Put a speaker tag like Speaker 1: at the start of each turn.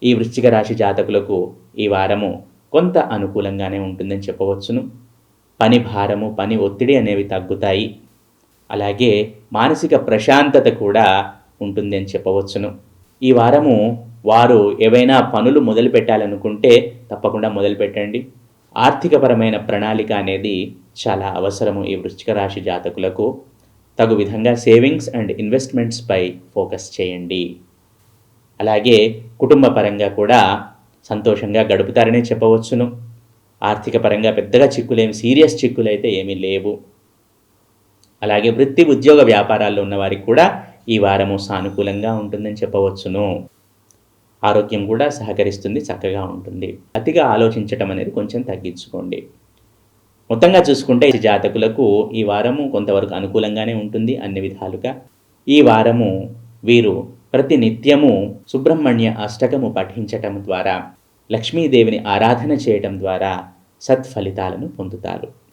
Speaker 1: ఈ వృశ్చిక రాశి జాతకులకు ఈ వారము కొంత అనుకూలంగానే ఉంటుందని చెప్పవచ్చును. పని భారము, పని ఒత్తిడి అనేవి తగ్గుతాయి. అలాగే మానసిక ప్రశాంతత కూడా ఉంటుంది అని చెప్పవచ్చును. ఈ వారము వారు ఏవైనా పనులు మొదలుపెట్టాలనుకుంటే తప్పకుండా మొదలుపెట్టండి. ఆర్థికపరమైన ప్రణాళిక అనేది చాలా అవసరము ఈ వృశ్చిక రాశి జాతకులకు. తగు విధంగా సేవింగ్స్ అండ్ ఇన్వెస్ట్మెంట్స్పై ఫోకస్ చేయండి. అలాగే కుటుంబ పరంగా కూడా సంతోషంగా గడుపుతారనే చెప్పవచ్చును. ఆర్థిక పరంగా పెద్దగా చిక్కులేమి, సీరియస్ చిక్కులైతే ఏమీ లేవు. అలాగే వృత్తి, ఉద్యోగ వ్యాపారాల్లో ఉన్నవారికి కూడా ఈ వారము సానుకూలంగా ఉంటుందని చెప్పవచ్చును. ఆరోగ్యం కూడా సహకరిస్తుంది, చక్కగా ఉంటుంది. అతిగా ఆలోచించటం అనేది కొంచెం తగ్గించుకోండి. మొత్తంగా చూసుకుంటే ఈ జాతకులకు ఈ వారము కొంతవరకు అనుకూలంగానే ఉంటుంది అన్ని విధాలుగా. ఈ వారము వీరు ప్రతి నిత్యము సుబ్రహ్మణ్య అష్టకము పఠించటం ద్వారా, లక్ష్మీదేవిని ఆరాధన చేయటం ద్వారా సత్ఫలితాలను పొందుతారు.